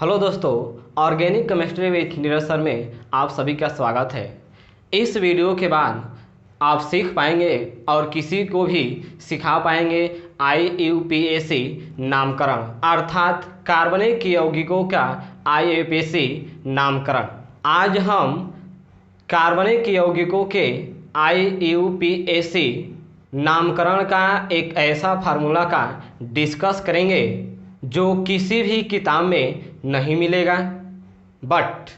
Hello दोस्तों, organic chemistry with Neeraj sir में आप सभी का स्वागत है। इस वीडियो के बाद आप सीख पाएंगे और किसी को भी सिखा पाएंगे IUPAC नामकरण अर्थात कार्बनिक यौगिकों का IUPAC नामकरण। आज हम कार्बनिक यौगिकों के IUPAC नामकरण का एक ऐसा फार्मूला का डिस्कस करेंगे जो किसी भी किताब में नहीं मिलेगा, बट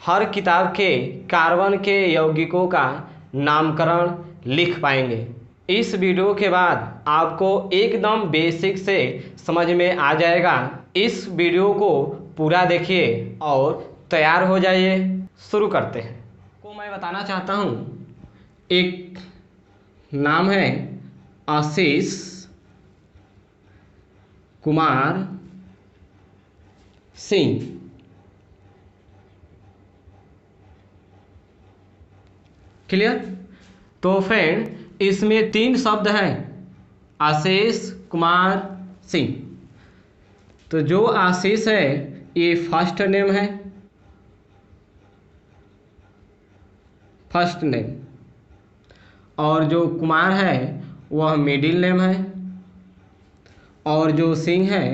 हर किताब के कार्बन के यौगिकों का नामकरण लिख पाएंगे। इस वीडियो के बाद आपको एकदम बेसिक से समझ में आ जाएगा। इस वीडियो को पूरा देखिए और तैयार हो जाइए। शुरू करते हैं। को मैं बताना चाहता हूँ, एक नाम है आशीष कुमार सिंह। क्लियर? तो फ्रेंड, इसमें 3 शब्द हैं, आशीष कुमार सिंह। तो जो आशीष है ये फर्स्ट नेम है, फर्स्ट नेम, और जो कुमार है वह मिडिल नेम है, और जो सिंह है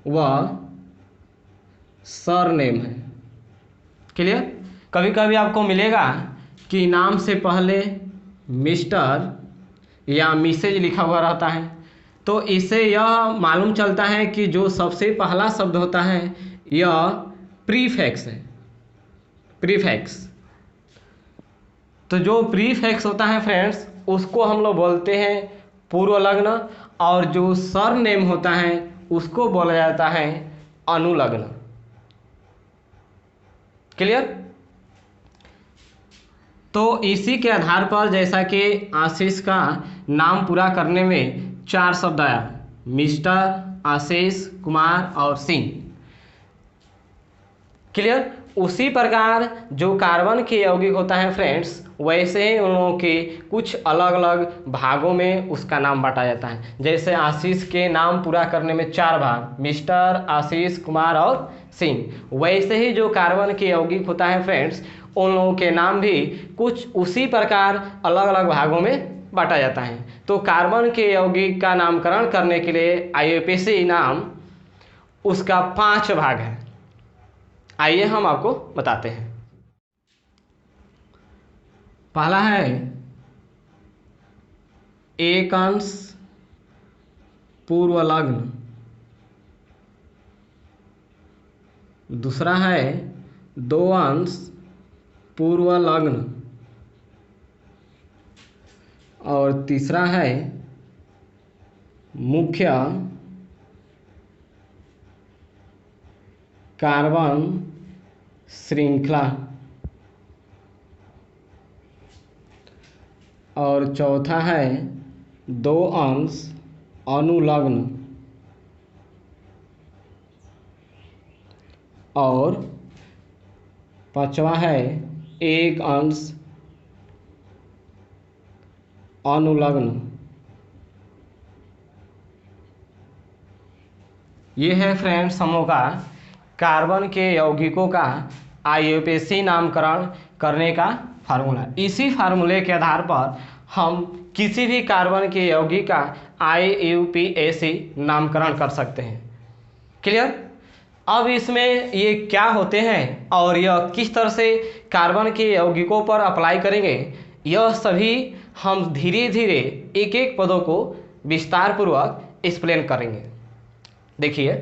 वह सर नेम है। क्लियर? कभी कभी आपको मिलेगा कि नाम से पहले मिस्टर या मिसेज लिखा हुआ रहता है, तो इससे यह मालूम चलता है कि जो सबसे पहला शब्द होता है यह प्रीफिक्स है। प्रीफिक्स, तो जो प्रीफिक्स होता है फ्रेंड्स, उसको हम लोग बोलते हैं पूर्व लग्न, और जो सर नेम होता है उसको बोला जाता है अनुलग्न। क्लियर? तो इसी के आधार पर जैसा कि आशीष का नाम पूरा करने में 4 शब्द आया, मिस्टर, आशीष कुमार और सिंह। क्लियर? उसी प्रकार जो कार्बन के यौगिक होता है फ्रेंड्स, वैसे ही उन लोगों के कुछ अलग अलग भागों में उसका नाम बांटा जाता है। जैसे आशीष के नाम पूरा करने में 4 भाग, मिस्टर, आशीष कुमार और सिंह। वैसे ही जो कार्बन के यौगिक होता है फ्रेंड्स, उन लोगों के नाम भी कुछ उसी प्रकार अलग अलग भागों में बांटा जाता है। तो कार्बन के यौगिक का नामकरण करने के लिए IUPAC नाम उसका 5 भाग है। आइए हम आपको बताते हैं। पहला है एक अंश पूर्व लग्न, दूसरा है 2 अंश पूर्व लग्न, और तीसरा है मुख्य कार्बन श्रृंखला, और चौथा है 2 अंश अनुलग्न, और 5वां है 1 अंश अनुलग्न। ये है फ्रेंड्स हम लोग का कार्बन के यौगिकों का IUPAC नामकरण करने का फार्मूला। इसी फार्मूले के आधार पर हम किसी भी कार्बन के यौगिक का IUPAC नामकरण कर सकते हैं। क्लियर? अब इसमें ये क्या होते हैं और यह किस तरह से कार्बन के यौगिकों पर अप्लाई करेंगे, यह सभी हम धीरे धीरे एक एक पदों को विस्तार पूर्वक एक्सप्लेन करेंगे। देखिए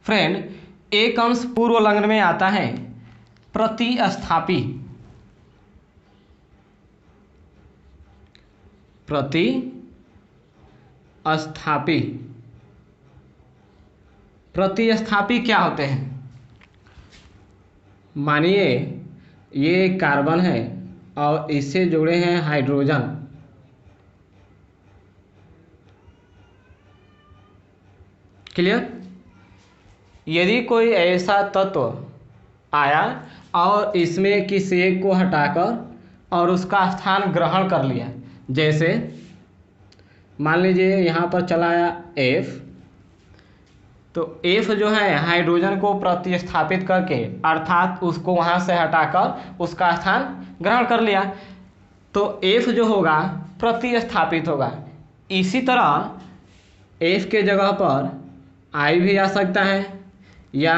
फ्रेंड, एक अंश पूर्व लग्न में आता है प्रतिस्थापी। प्रतिस्थापी, प्रतिस्थापी क्या होते हैं? मानिए ये कार्बन है और इससे जुड़े हैं हाइड्रोजन। क्लियर? यदि कोई ऐसा तत्व आया और इसमें किसी एक को हटाकर और उसका स्थान ग्रहण कर लिया, जैसे मान लीजिए यहाँ पर चला आया F, तो F जो है हाइड्रोजन को प्रतिस्थापित करके अर्थात उसको वहाँ से हटाकर उसका स्थान ग्रहण कर लिया, तो F जो होगा प्रतिस्थापित होगा। इसी तरह F के जगह पर I भी आ सकता है या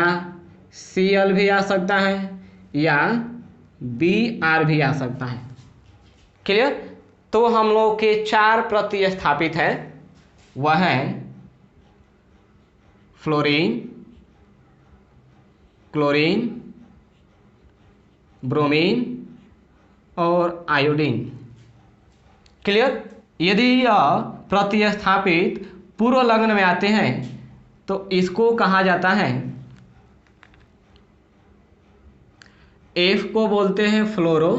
Cl भी आ सकता है या Br भी आ सकता है। क्लियर? तो हम लोग के 4 प्रतिस्थापित हैं, वह है फ्लोरीन, क्लोरीन, ब्रोमीन और आयोडीन। क्लियर? यदि यह प्रतिस्थापित पूर्व लग्न में आते हैं तो इसको कहा जाता है, F को बोलते हैं फ्लोरो,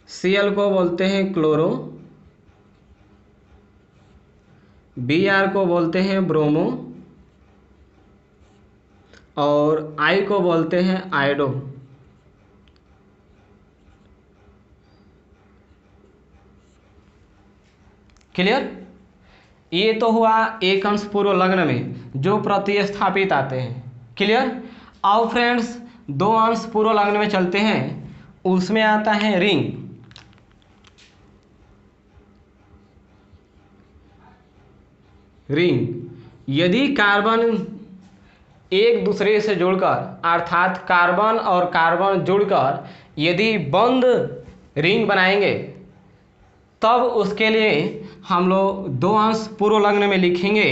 Cl को बोलते हैं क्लोरो, Br को बोलते हैं ब्रोमो और I को बोलते हैं आयोडो। क्लियर? ये तो हुआ एक अंश पूर्व लग्न में जो प्रतिस्थापित आते हैं। क्लियर? अब फ्रेंड्स 2 अंश पूर्व लग्न में चलते हैं, उसमें आता है रिंग। रिंग यदि कार्बन एक दूसरे से जुड़कर अर्थात कार्बन और कार्बन जुड़कर यदि बंद रिंग बनाएंगे तब उसके लिए हम लोग 2 अंश पूर्व लग्न में लिखेंगे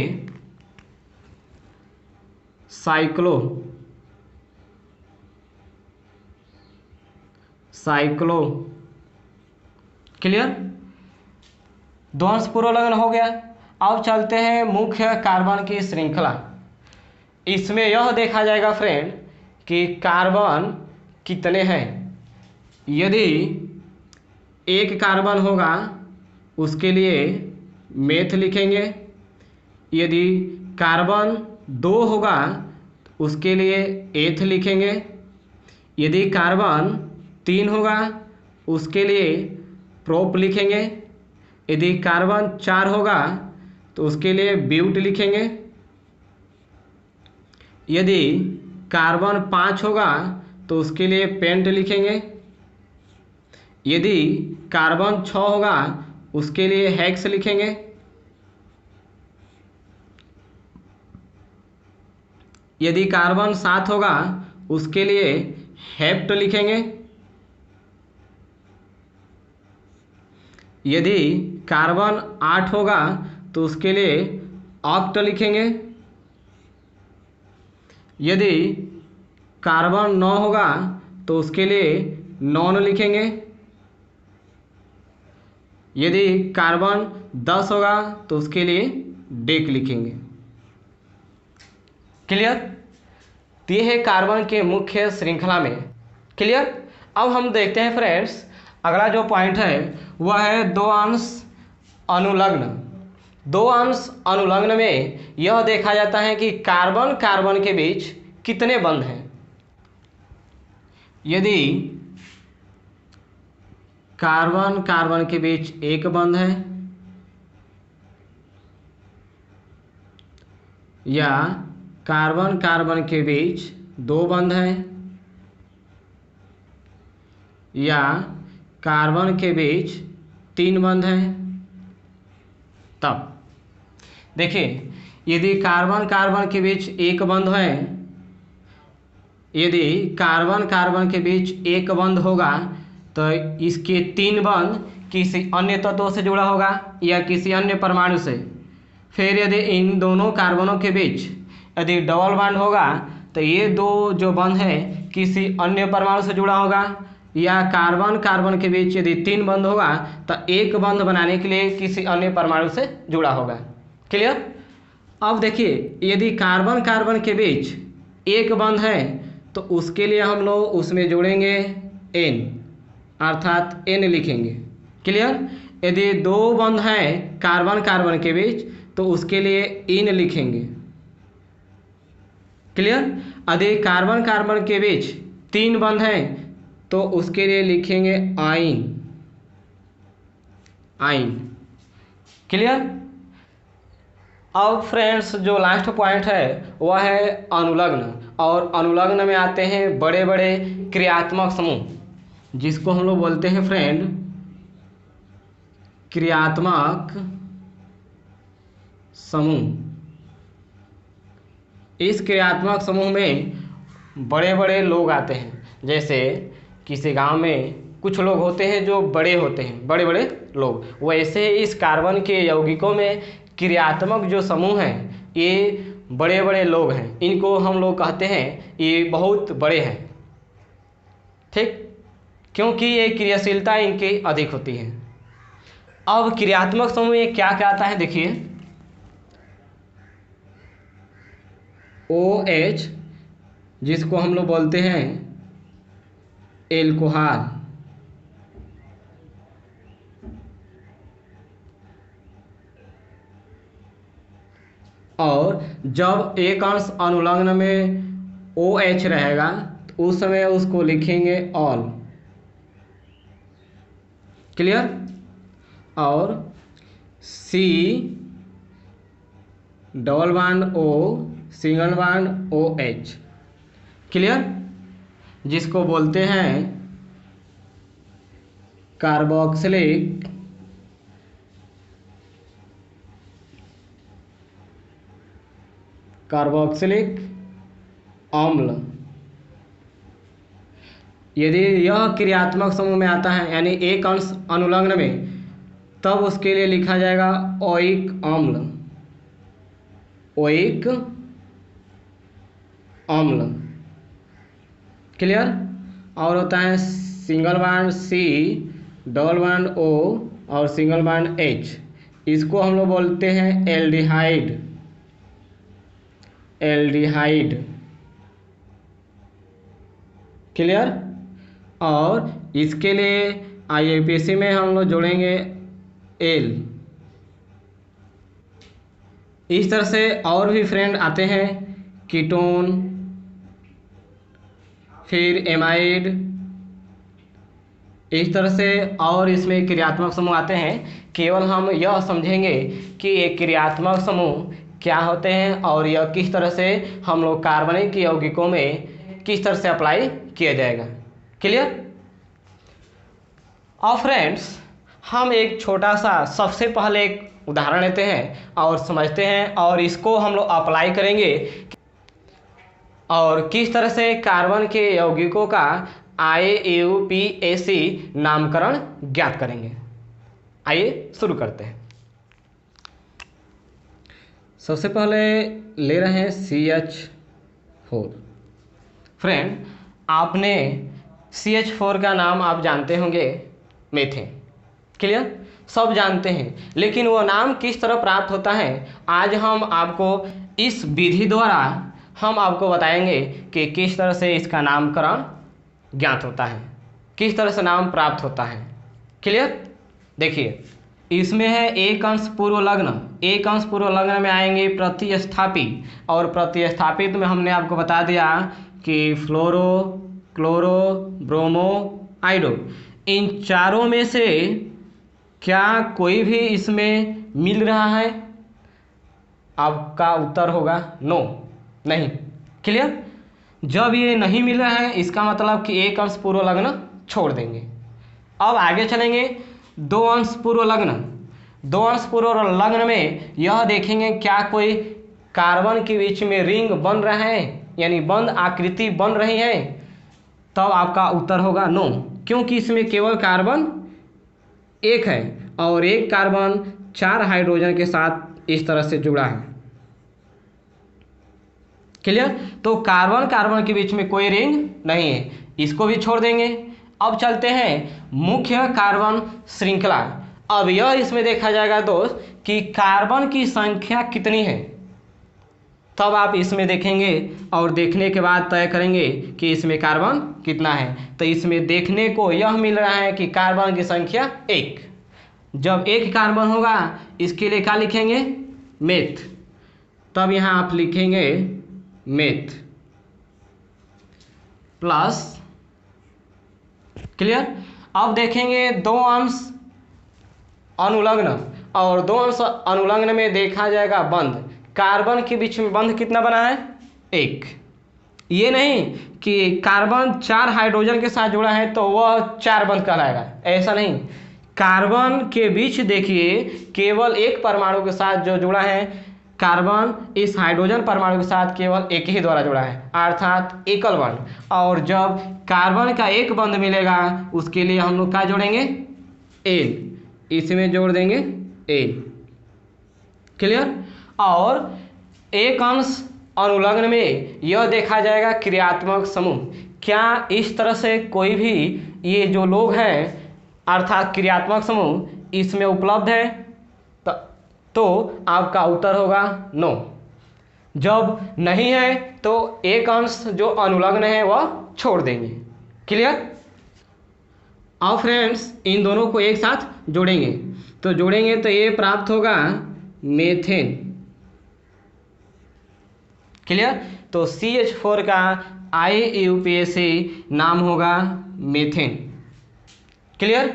साइक्लो, साइक्लो। क्लियर? 2 अंश पूर्व लग्न हो गया। अब चलते हैं मुख्य कार्बन की श्रृंखला। इसमें यह देखा जाएगा फ्रेंड कि कार्बन कितने हैं। यदि एक कार्बन होगा उसके लिए मेथ लिखेंगे, यदि कार्बन 2 होगा उसके लिए एथ लिखेंगे, यदि कार्बन 3 होगा उसके लिए प्रोप लिखेंगे, यदि कार्बन 4 होगा तो उसके लिए ब्यूट लिखेंगे, यदि कार्बन 5 होगा तो उसके लिए पेंट लिखेंगे, यदि कार्बन 6 होगा उसके लिए हेक्स लिखेंगे, यदि कार्बन 7 होगा उसके लिए हेप्ट लिखेंगे, यदि कार्बन 8 होगा तो उसके लिए ऑक्ट लिखेंगे, यदि कार्बन 9 होगा तो उसके लिए नॉन लिखेंगे, यदि कार्बन 10 होगा तो उसके लिए डेक लिखेंगे। क्लियर? तो ये है कार्बन के मुख्य श्रृंखला में। क्लियर? अब हम देखते हैं फ्रेंड्स, अगला जो पॉइंट है वह है 2 अंश अनुलग्न। 2 अंश अनुलग्न में यह देखा जाता है कि कार्बन कार्बन के बीच कितने बंध हैं। यदि कार्बन कार्बन के बीच एक बंध है या कार्बन कार्बन के बीच 2 बंध हैं या कार्बन के बीच 3 बंध हैं, तब देखिए यदि कार्बन कार्बन के बीच एक बंध है, यदि कार्बन कार्बन के बीच एक बंध होगा तो इसके 3 बंध किसी अन्य तत्व से जुड़ा होगा या किसी अन्य परमाणु से। फिर यदि इन दोनों कार्बनों के बीच यदि डबल बॉन्ड होगा तो ये 2 जो बंध है किसी अन्य परमाणु से जुड़ा होगा, या कार्बन कार्बन के बीच यदि 3 बंध होगा तो एक बंध बनाने के लिए किसी अन्य परमाणु से जुड़ा होगा। क्लियर? अब देखिए यदि कार्बन कार्बन के बीच एक बंध है तो उसके लिए हम लोग उसमें जोड़ेंगे N अर्थात N लिखेंगे। क्लियर? यदि 2 बंध हैं कार्बन कार्बन के बीच तो उसके लिए इन लिखेंगे। क्लियर? यदि कार्बन कार्बन के बीच 3 बंध हैं तो उसके लिए लिखेंगे आइन, आइन। क्लियर? अब फ्रेंड्स जो लास्ट पॉइंट है वह है अनुलग्न, और अनुलग्न में आते हैं बड़े बड़े क्रियात्मक समूह, जिसको हम लोग बोलते हैं फ्रेंड क्रियात्मक समूह। इस क्रियात्मक समूह में बड़े बड़े लोग आते हैं। जैसे किसी गांव में कुछ लोग होते हैं जो बड़े होते हैं, बड़े बड़े लोग, वैसे इस कार्बन के यौगिकों में क्रियात्मक जो समूह हैं ये बड़े बड़े लोग हैं। इनको हम लोग कहते हैं ये बहुत बड़े हैं, ठीक, क्योंकि ये क्रियाशीलता इनकी अधिक होती है। अब क्रियात्मक समूह में क्या क्या आता है देखिए, OH जिसको हम लोग बोलते हैं एल्कोहल, और जब एक अंश अनुलग्न में OH रहेगा तो उस समय उसको लिखेंगे ऑल, क्लियर। और C double bond O single bond OH, clear, जिसको बोलते हैं कार्बोक्सिलिक अम्ल। यदि यह क्रियात्मक समूह में आता है यानी एक अंश अनुलग्न में, तब उसके लिए लिखा जाएगा ओइक अम्ल, ओइक अम्ल, क्लियर। और होता है single bond C double bond O और सिंगल बॉन्ड H, इसको हम लोग बोलते हैं एल्डिहाइड, एल्डिहाइड, क्लियर। और इसके लिए IUPAC में हम लोग जोड़ेंगे एल। इस तरह से और भी फ्रेंड आते हैं, कीटोन, फिर एमाइड, इस तरह से और इसमें क्रियात्मक समूह आते हैं। केवल हम यह समझेंगे कि ये क्रियात्मक समूह क्या होते हैं और यह किस तरह से हम लोग कार्बनिक यौगिकों में किस तरह से अप्लाई किया जाएगा, क्लियर। और फ्रेंड्स हम एक छोटा सा सबसे पहले एक उदाहरण लेते हैं और समझते हैं, और इसको हम लोग अप्लाई करेंगे और किस तरह से कार्बन के यौगिकों का IUPAC नामकरण ज्ञात करेंगे। आइए शुरू करते हैं। सबसे पहले ले रहे हैं CH4। फ्रेंड आपने CH4 का नाम आप जानते होंगे, मीथेन, क्लियर, सब जानते हैं, लेकिन वो नाम किस तरह प्राप्त होता है आज हम आपको इस विधि द्वारा हम आपको बताएंगे कि किस तरह से इसका नामकरण ज्ञात होता है, किस तरह से नाम प्राप्त होता है, क्लियर। देखिए इसमें है एक अंश पूर्व लग्न, एक अंश पूर्व लग्न में आएंगे प्रतिस्थापी, और प्रतिस्थापित में हमने आपको बता दिया कि फ्लोरो, क्लोरो, ब्रोमो, आइडो, इन चारों में से क्या कोई भी इसमें मिल रहा है? आपका उत्तर होगा नो, नहीं, क्लियर। जब ये नहीं मिल रहा है इसका मतलब कि एक अंश पूर्व लग्न छोड़ देंगे। अब आगे चलेंगे, दो अंश पूर्व लग्न, दो अंश पूर्व लग्न में यह देखेंगे क्या कोई कार्बन के बीच में रिंग बन रहा है, यानी बंद आकृति बन रही है, तब आपका उत्तर होगा नो, क्योंकि इसमें केवल कार्बन एक है और एक कार्बन 4 हाइड्रोजन के साथ इस तरह से जुड़ा है, क्लियर। तो कार्बन कार्बन के बीच में कोई रिंग नहीं है, इसको भी छोड़ देंगे। अब चलते हैं मुख्य कार्बन श्रृंखला। अब यह इसमें देखा जाएगा दोस्त कि कार्बन की संख्या कितनी है, तब आप इसमें देखेंगे और देखने के बाद तय करेंगे कि इसमें कार्बन कितना है। तो इसमें देखने को यह मिल रहा है कि कार्बन की संख्या 1। जब 1 कार्बन होगा इसके लिए क्या लिखेंगे? मेथ। तब यहाँ आप लिखेंगे मेथ प्लस, क्लियर। अब देखेंगे दो अंश अनुलग्न, और 2 अंश अनुलग्न में देखा जाएगा बंध। कार्बन के बीच में बंध कितना बना है? 1। ये नहीं कि कार्बन 4 हाइड्रोजन के साथ जुड़ा है तो वह 4 बंध कहलाएगा, ऐसा नहीं। कार्बन के बीच देखिए केवल एक परमाणु के साथ जो जुड़ा है, कार्बन इस हाइड्रोजन परमाणु के साथ केवल एक ही द्वारा जुड़ा है, अर्थात एकल बंध। और जब कार्बन का एक बंध मिलेगा उसके लिए हम लोग क्या जोड़ेंगे? एन, इसमें जोड़ देंगे एन। क्लियर? और एक अंश अनुलग्न में यह देखा जाएगा क्रियात्मक समूह। क्या इस तरह से कोई भी ये जो लोग हैं अर्थात क्रियात्मक समूह इसमें उपलब्ध है? तो आपका उत्तर होगा नो। जब नहीं है तो एक अंश जो अनुलग्न है वह छोड़ देंगे। क्लियर? अब फ्रेंड्स इन दोनों को एक साथ जोड़ेंगे तो ये प्राप्त होगा मेथेन। क्लियर? तो CH4 का IUPAC नाम होगा मेथेन। क्लियर?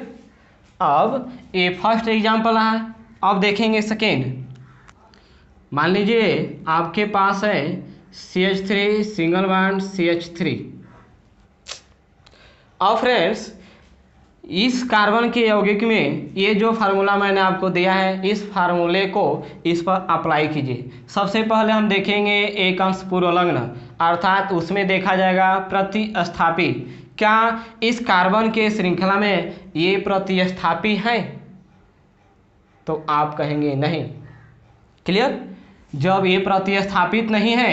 अब ये फर्स्ट एग्जाम्पल है। अब देखेंगे सेकेंड। मान लीजिए आपके पास है CH3 सिंगल बॉन्ड CH3। अब फ्रेंड्स इस कार्बन के यौगिक में ये जो फार्मूला मैंने आपको दिया है इस फार्मूले को इस पर अप्लाई कीजिए। सबसे पहले हम देखेंगे एक अंश पूर्वलग्न, अर्थात उसमें देखा जाएगा प्रतिस्थापी। क्या इस कार्बन के श्रृंखला में ये प्रतिस्थापी है? तो आप कहेंगे नहीं। क्लियर? जब ये प्रतिस्थापित नहीं है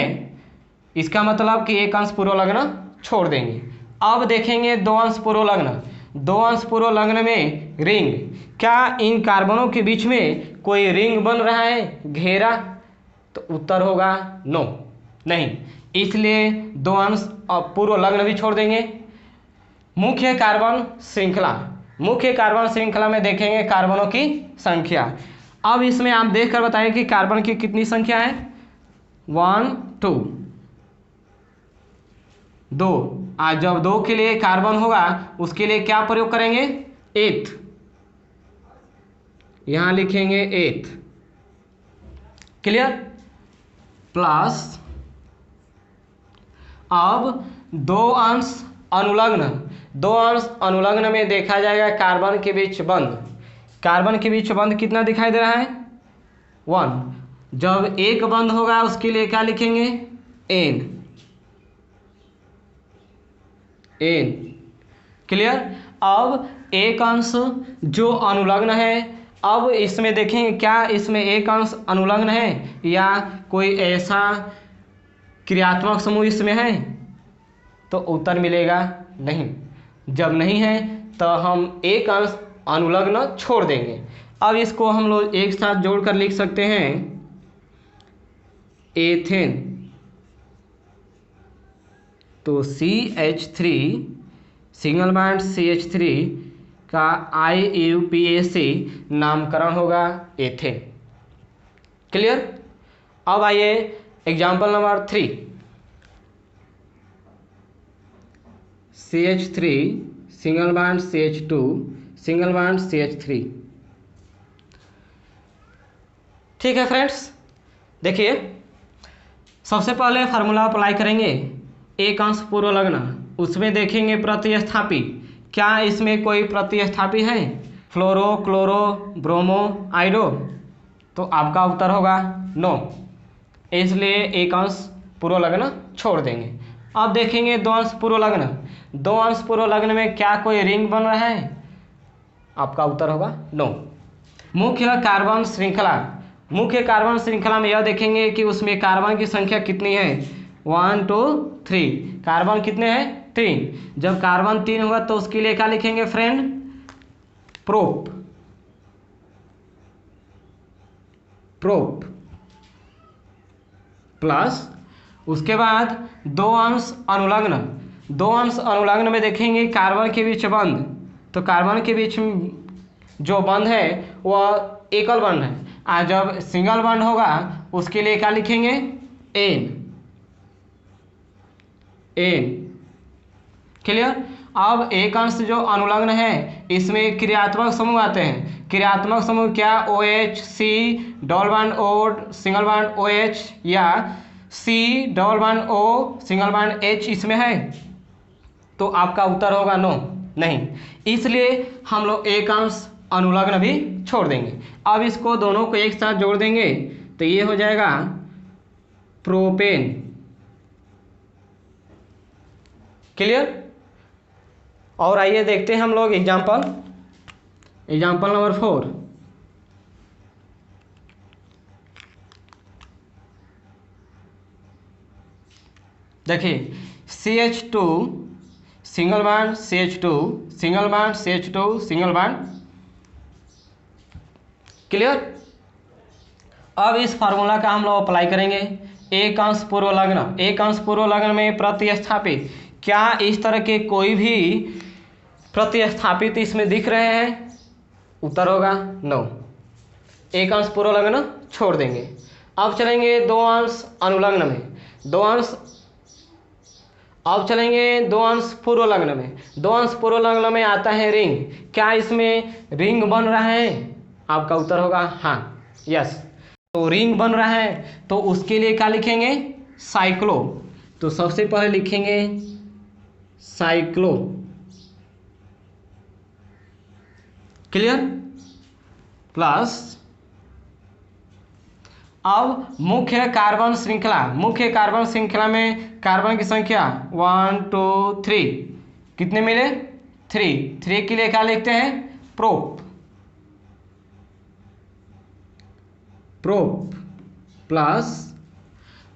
इसका मतलब कि एक अंश पूर्वलग्न छोड़ देंगे। अब देखेंगे 2 अंश पूर्वलग्न। 2 अंश पूर्वलग्न में रिंग। क्या इन कार्बनों के बीच में कोई रिंग बन रहा है, घेरा? तो उत्तर होगा नो, नहीं। इसलिए 2 अंश पूर्वलग्न भी छोड़ देंगे। मुख्य कार्बन श्रृंखला में देखेंगे कार्बनों की संख्या। अब इसमें आप देखकर बताएं कि कार्बन की कितनी संख्या है? 1 2 2। आज जब 2 के लिए कार्बन होगा उसके लिए क्या प्रयोग करेंगे? 8, यहां लिखेंगे 8। क्लियर? प्लस अब 2 अंश अनुलग्न। 2 अंश अनुलग्न में देखा जाएगा कार्बन के बीच बंध। कार्बन के बीच बंध कितना दिखाई दे रहा है? 1। जब एक बंध होगा उसके लिए क्या लिखेंगे? एन। क्लियर? अब एक अंश जो अनुलग्न है, अब इसमें देखेंगे क्या इसमें एक अंश अनुलग्न है या कोई ऐसा क्रियात्मक समूह इसमें है? तो उत्तर मिलेगा नहीं। जब नहीं है तो हम एक अंश अनुलग्न छोड़ देंगे। अब इसको हम लोग एक साथ जोड़कर लिख सकते हैं एथेन। तो CH3 सिंगल बॉन्ड CH3 का IUPAC नामकरण होगा एथेन। क्लियर? अब आइए example number 3। CH3 single bond CH2 single bond CH3। ठीक है फ्रेंड्स, देखिए सबसे पहले फार्मूला अप्लाई करेंगे एक अंश पूर्वलग्न। उसमें देखेंगे प्रतिस्थापी। क्या इसमें कोई प्रतिस्थापी है? फ्लोरो, क्लोरो, ब्रोमो, आइडो? तो आपका उत्तर होगा नो, इसलिए एक अंश पूर्वलग्न छोड़ देंगे। अब देखेंगे 2 अंश पूर्वलग्न। 2 अंश पूर्वलग्न में क्या कोई रिंग बन रहा है? आपका उत्तर होगा नो। मुख्य कार्बन श्रृंखला में यह देखेंगे कि उसमें कार्बन की संख्या कितनी है? 1 2 3। कार्बन कितने हैं? 3। जब कार्बन 3 होगा तो उसके लिए क्या लिखेंगे फ्रेंड? प्रोप। प्लस उसके बाद 2 अंश अनुलग्न। 2 अंश अनुलग्न में देखेंगे कार्बन के बीच बंध। तो कार्बन के बीच जो बंध है वह एकल बंध है। और जब सिंगल बंध होगा उसके लिए क्या लिखेंगे? एन। क्लियर? अब एक अंश जो अनुलग्न है इसमें क्रियात्मक समूह आते हैं। क्रियात्मक समूह क्या OH, C double bond O single bond OH या C double bond O single bond H इसमें है? तो आपका उत्तर होगा नो, नहीं। इसलिए हम लोग एकांश अनुलग्न भी छोड़ देंगे। अब इसको दोनों को एक साथ जोड़ देंगे तो ये हो जाएगा प्रोपेन। क्लियर? और आइए देखते हैं हम लोग एग्जाम्पल नंबर 4। देखिए CH2 single bond CH2 single bond CH2 single bond. Clear? अब इस फार्मूला का हम लोग अप्लाई करेंगे। एकांश पूर्वलग्न में प्रतिस्थापित, क्या इस तरह के कोई भी प्रतिस्थापित इसमें दिख रहे हैं? उत्तर होगा नो। एकांश पूर्वलग्न छोड़ देंगे। अब चलेंगे दो अंश अनुलग्न में। अब चलेंगे दो अंश पूर्वलग्न में। दो अंश पूर्वलग्न में आता है रिंग। क्या इसमें रिंग बन रहा है? आपका उत्तर होगा हाँ, यस। तो रिंग बन रहा है तो उसके लिए क्या लिखेंगे? साइक्लो। तो सबसे पहले लिखेंगे साइक्लो। क्लियर? प्लस अब मुख्य कार्बन श्रृंखला में कार्बन की संख्या 1 2 3 कितने मिले? 3 के लिए क्या लिखते हैं? प्रोप प्लस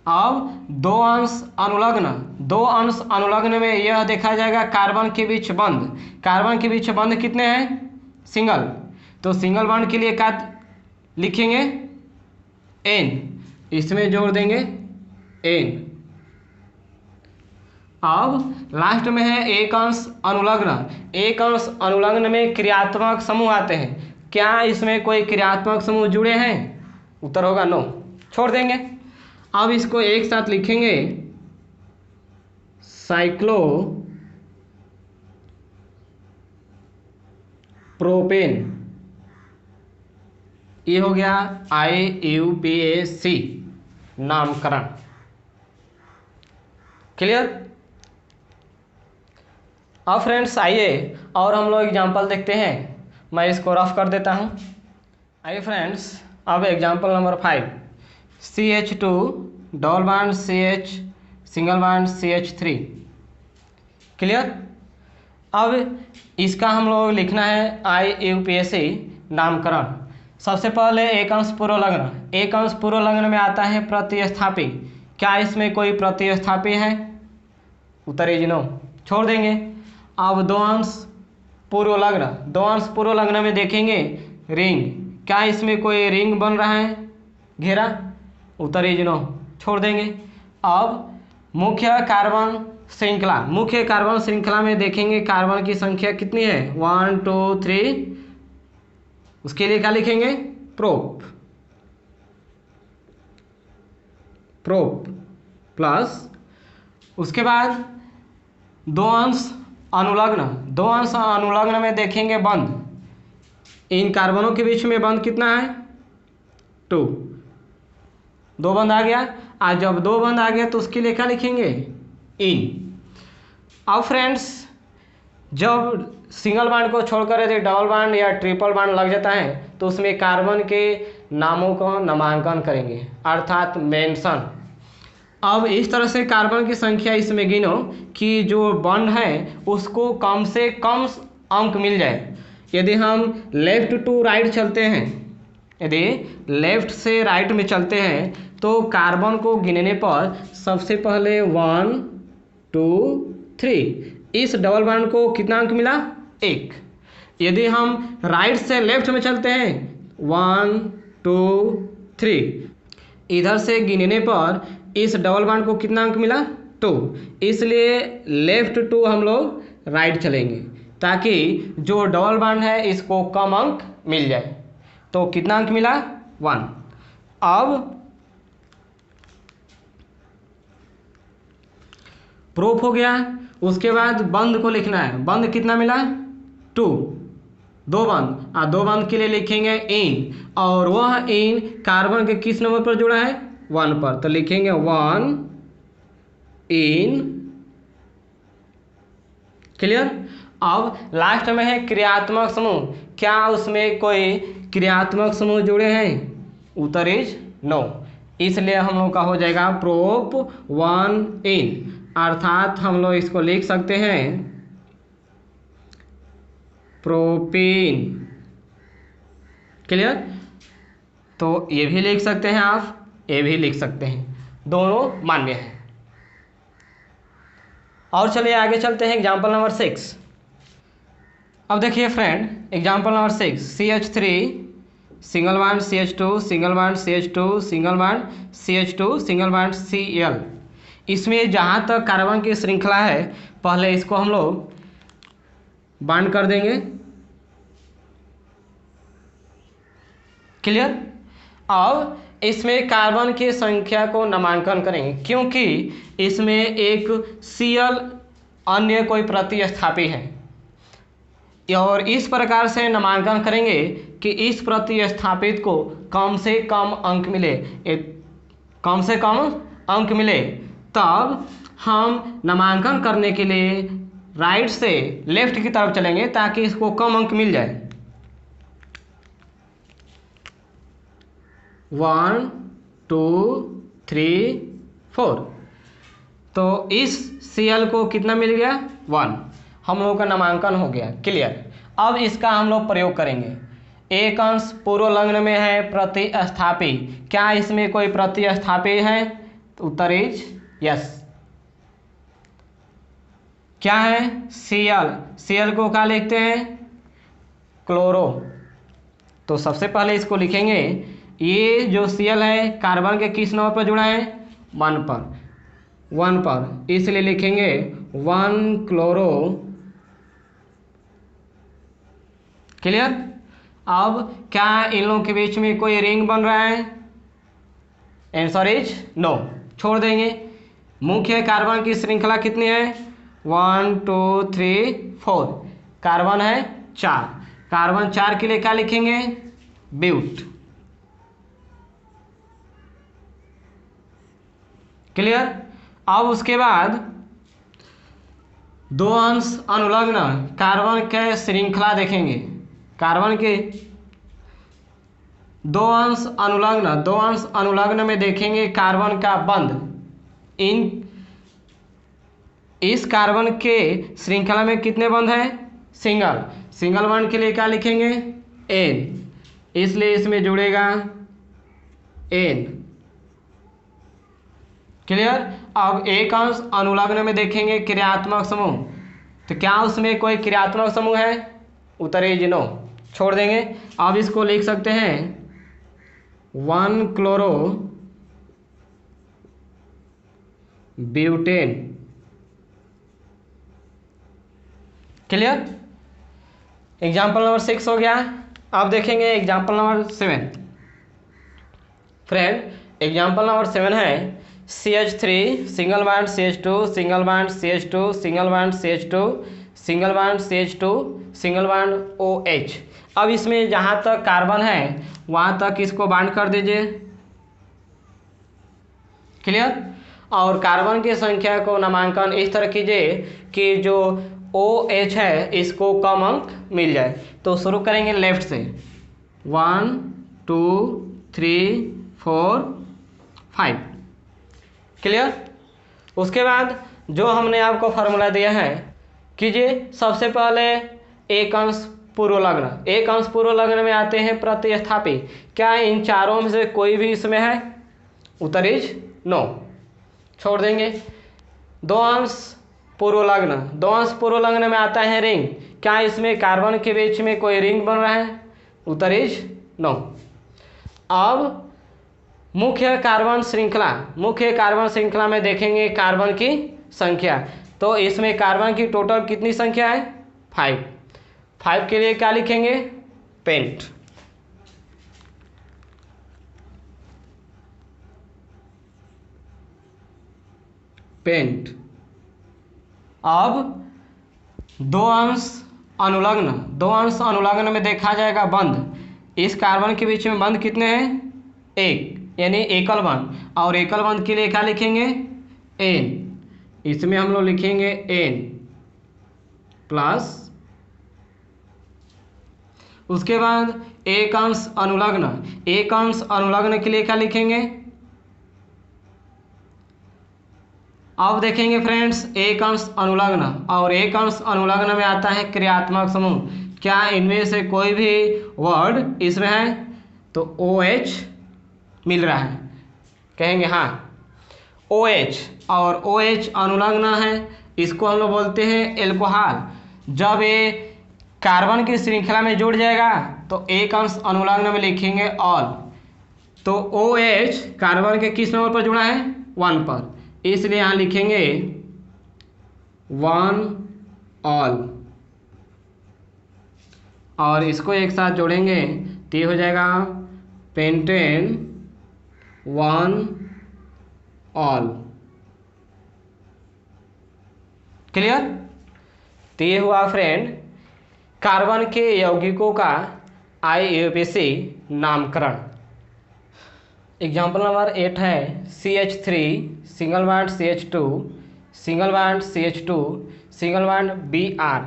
अब दो अंश अनुलग्न में यह देखा जाएगा कार्बन के बीच बंध कितने हैं? सिंगल। तो सिंगल बॉन्ड के लिए क्या लिखेंगे? N, इसमें जोड़ देंगे N। अब लास्ट में है एक अंश अनुलग्न में क्रियात्मक समूह आते हैं। क्या इसमें कोई क्रियात्मक समूह जुड़े हैं? उत्तर होगा नो, छोड़ देंगे। अब इसको एक साथ लिखेंगे साइक्लो प्रोपेन। ये हो गया IUPAC नामकरण। क्लियर? अब फ्रेंड्स आइए और हम लोग एग्जाम्पल देखते हैं। मैं इसको रफ कर देता हूँ। आइए फ्रेंड्स, अब example number 5। CH2 double bond CH single bond CH3। Clear? अब इसका हम लोग लिखना है IUPAC नामकरण। सबसे पहले एकांश पूर्वलग्न में आता है प्रतिस्थापी। क्या इसमें कोई प्रतिस्थापी है? उत्तर इज नो, छोड़ देंगे। अब दो अंश पूर्वलग्न में देखेंगे रिंग। क्या इसमें कोई रिंग बन रहा है? घेरा। उत्तर इज नो, छोड़ देंगे। अब मुख्य कार्बन श्रृंखला में देखेंगे कार्बन की संख्या कितनी है? 1 2 3। उसके लिए क्या लिखेंगे? प्रोप प्लस उसके बाद दो अंश अनुलग्न में देखेंगे बंध। इन कार्बनों के बीच में बंध कितना है? 2। 2 बंध आ गया। आज जब 2 बंध आ गया तो उसके लिए क्या लिखेंगे? इन। अब फ्रेंड्स, जब सिंगल बॉन्ड को छोड़कर यदि डबल बॉन्ड या ट्रिपल बॉन्ड लग जाता है तो उसमें कार्बन के नामों का नामांकन करेंगे, अर्थात मेंशन। अब इस तरह से कार्बन की संख्या इसमें गिनो कि जो बॉन्ड है उसको कम से कम अंक मिल जाए। यदि हम लेफ्ट टू राइट चलते हैं, यदि लेफ्ट से राइट में चलते हैं तो कार्बन को गिनने पर सबसे पहले 1 2 3, इस डबल बॉन्ड को कितना अंक मिला? 1। यदि हम राइट से लेफ्ट में चलते हैं 1 2 3, इधर से गिनने पर इस डबल बॉन्ड को कितना अंक मिला? 2। इसलिए लेफ्ट टू हम लोग राइट चलेंगे ताकि जो डबल बॉन्ड है इसको कम अंक मिल जाए। तो कितना अंक मिला? 1। अब प्रूफ हो गया। उसके बाद बंध को लिखना है। बंध कितना मिला? 2। दो बंद, दो बंद के लिए लिखेंगे इन, और वह इन कार्बन के किस नंबर पर जुड़ा है? 1 पर, तो लिखेंगे 1 इन। क्लियर। अब लास्ट में है क्रियात्मक समूह, क्या उसमें कोई क्रियात्मक समूह जुड़े हैं? उत्तर इज नो, इसलिए हम लोग का हो जाएगा प्रोप 1 इन, अर्थात हम लोग इसको लिख सकते हैं प्रोपीन। क्लियर। तो ये भी लिख सकते हैं आप, ये भी लिख सकते हैं, दोनों मान्य हैं। और चलिए आगे चलते हैं एग्जाम्पल नंबर 6। अब देखिए friend, example number 6, CH3 single bond CH2 single bond CH2 single bond CH2 single bond Cl। इसमें जहाँ तक कार्बन की श्रृंखला है, पहले इसको हम लोग बांड कर देंगे। क्लियर। अब इसमें कार्बन की संख्या को नामांकन करेंगे, क्योंकि इसमें एक Cl अन्य कोई प्रतिस्थापी है, और इस प्रकार से नामांकन करेंगे कि इस प्रतिस्थापित को कम से कम अंक मिले, कम से कम अंक मिले, तब हम नामांकन करने के लिए राइट से लेफ्ट की तरफ चलेंगे ताकि इसको कम अंक मिल जाए। 1 2 3 4, तो इस Cl को कितना मिल गया? 1, हम लोगों का नामांकन हो गया। क्लियर। अब इसका हम लोग प्रयोग करेंगे। एक अंश पूर्व लग्न में है प्रतिस्थापी, क्या इसमें कोई प्रतिस्थापी है? तो उत्तर इज यस। क्या है? Cl, Cl को क्या लिखते हैं? क्लोरो। तो सबसे पहले इसको लिखेंगे, ये जो Cl है कार्बन के किस नंबर पर जुड़ा है? 1 पर, इसलिए लिखेंगे 1 क्लोरो। क्लियर। अब क्या इन लोगों के बीच में कोई रिंग बन रहा है? आंसर इज नो, छोड़ देंगे। मुख्य कार्बन की श्रृंखला कितनी है? 1 2 3 4, कार्बन है 4, कार्बन 4 के लिए क्या लिखेंगे? ब्यूट। क्लियर। अब उसके बाद दो अंश अनुलग्न कार्बन के श्रृंखला देखेंगे, कार्बन के दो अंश अनुलग्न में देखेंगे कार्बन का बंध। इस कार्बन के श्रृंखला में कितने बंध हैं? सिंगल बंध के लिए क्या लिखेंगे? N, इसलिए इसमें जुड़ेगा N। क्लियर। अब एक अंश अनुलग्न में देखेंगे क्रियात्मक समूह, तो क्या उसमें कोई क्रियात्मक समूह है? उत्तर इज नो, छोड़ देंगे। अब इसको लिख सकते हैं 1 chloro butane. Clear. Example number 6 हो गया। अब देखेंगे example number 7। Friend example number 7 है CH3 single bond CH2 single bond CH2 single bond CH2 single bond CH2 single bond OH। अब इसमें जहाँ तक कार्बन है वहाँ तक इसको बांड कर दीजिए। क्लियर। और कार्बन की संख्या को नामांकन इस तरह कीजिए कि जो OH है इसको कम अंक मिल जाए। तो शुरू करेंगे लेफ्ट से, 1 2 3 4 5। क्लियर। उसके बाद जो हमने आपको फार्मूला दिया है, कीजिए सबसे पहले एक अंश पूर्व लग्न में आते हैं प्रतिस्थापी, क्या इन चारों में से कोई भी इसमें है? उत्तर इज नो, छोड़ देंगे। दो अंश पूर्व लग्न में आता है रिंग, क्या इसमें कार्बन के बीच में कोई रिंग बन रहा है? उत्तर इज नो। अब मुख्य कार्बन श्रृंखला में देखेंगे कार्बन की संख्या, तो इसमें कार्बन की टोटल कितनी संख्या है? 5 के लिए क्या लिखेंगे? पेंट। अब दो अंश अनुलग्न, दो अंश अनुलग्न में देखा जाएगा बंध। इस कार्बन के बीच में बंध कितने हैं? एक, यानी एकल बंध। और एकल बंध के लिए क्या लिखेंगे? एन। इसमें हम लोग लिखेंगे एन प्लस, उसके बाद एक अंश अनुलग्न, एक अंश अनुलग्न के लिए क्या लिखेंगे? अब देखेंगे फ्रेंड्स, एक अंश अनुलग्न और एक अंश अनुलग्न में आता है क्रियात्मक समूह। क्या इनमें से कोई भी वर्ड इसमें है? तो OH मिल रहा है, कहेंगे हाँ OH, और OH अनुलग्न है, इसको हम लोग बोलते हैं एल्कोहल। जब ये कार्बन की श्रृंखला में जुड़ जाएगा तो एक अंश अनुलग्न में लिखेंगे ऑल। तो OH कार्बन के किस नंबर पर जुड़ा है? 1 पर, इसलिए यहाँ लिखेंगे 1 ऑल, और इसको एक साथ जोड़ेंगे तो ये हो जाएगा पेंटेन 1 ऑल। क्लियर? तो ये हुआ फ्रेंड कार्बन के यौगिकों का IUPAC नामकरण। एग्जाम्पल नंबर 8 है CH3 single bond CH2 single bond CH2 single bond Br।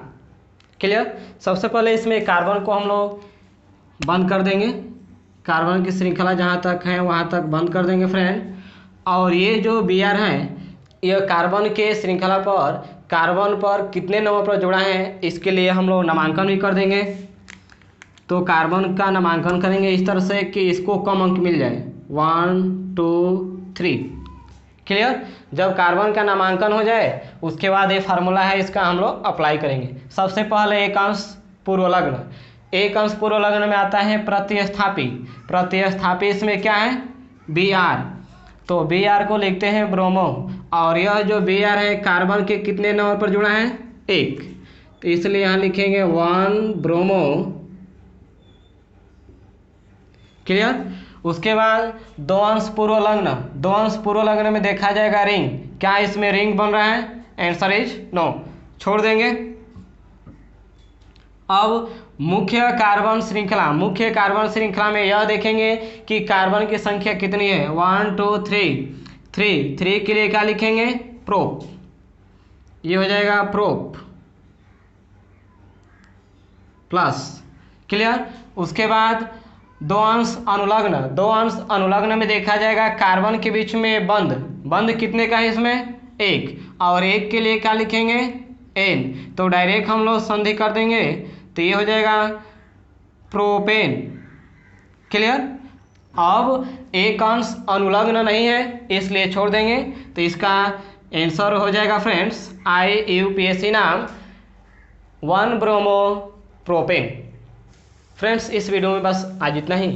Clear? सबसे पहले इसमें कार्बन को हम लोग बंद कर देंगे, कार्बन की श्रृंखला जहाँ तक है वहाँ तक बंद कर देंगे फ्रेंड। और ये जो Br है यह कार्बन के श्रृंखला पर, कार्बन पर कितने नंबर पर जुड़ा है इसके लिए हम लोग नामांकन भी कर देंगे। तो कार्बन का नामांकन करेंगे इस तरह से कि इसको कम अंक मिल जाए, 1 2 3। क्लियर? जब कार्बन का नामांकन हो जाए उसके बाद ये फार्मूला है इसका हम लोग अप्लाई करेंगे। सबसे पहले एक अंश पूर्वलग्न, एक अंश पूर्वलग्न में आता है प्रतिस्थापी। प्रतिस्थापी इसमें क्या है? Br। तो Br को लिखते हैं ब्रोमो, और यह जो Br है कार्बन के कितने नंबर पर जुड़ा है? 1, तो इसलिए यहाँ लिखेंगे 1 ब्रोमो। क्लियर? उसके बाद दो अंश पूर्वलग्न, दो अंश पूर्वलग्न में देखा जाएगा रिंग। क्या इसमें रिंग बन रहा है? आंसर इज नो, छोड़ देंगे। अब मुख्य कार्बन श्रृंखला, मुख्य कार्बन श्रृंखला में यह देखेंगे कि कार्बन की संख्या कितनी है? 1 2 3 3 के लिए क्या लिखेंगे? प्रोप, ये हो जाएगा प्रोप प्लस। क्लियर? उसके बाद दो अंश अनुलग्न, दो अंश अनुलग्न में देखा जाएगा कार्बन के बीच में बंध, बंध कितने का है इसमें? 1, और 1 के लिए क्या लिखेंगे? N। तो डायरेक्ट हम लोग संधि कर देंगे तो ये हो जाएगा प्रोपेन। क्लियर? अब एक अंश अनुलग्न नहीं है इसलिए छोड़ देंगे, तो इसका आंसर हो जाएगा फ्रेंड्स IUPAC नाम 1 ब्रोमो प्रोपेन। फ्रेंड्स इस वीडियो में बस आज इतना ही।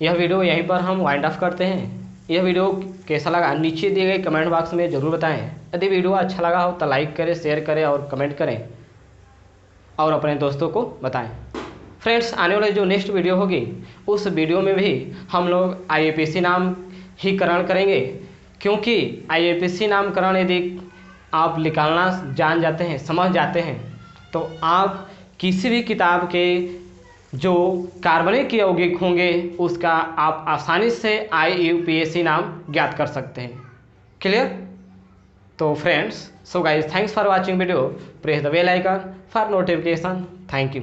यह वीडियो यहीं पर हम वाइंड अप करते हैं। यह वीडियो कैसा लगा नीचे दिए गए कमेंट बॉक्स में ज़रूर बताएं। यदि वीडियो अच्छा लगा हो तो लाइक करें, शेयर करें और कमेंट करें और अपने दोस्तों को बताएं। फ्रेंड्स आने वाले जो नेक्स्ट वीडियो होगी उस वीडियो में भी हम लोग IUPAC नाम ही करण करेंगे, क्योंकि IUPAC नामकरण यदि आप निकालना जान जाते हैं, समझ जाते हैं, तो आप किसी भी किताब के जो कार्बनिक यौगिक होंगे उसका आप आसानी से IUPAC नाम ज्ञात कर सकते हैं। क्लियर? तो friends, so guys, thanks for watching video. Press the bell icon for notification. Thank you.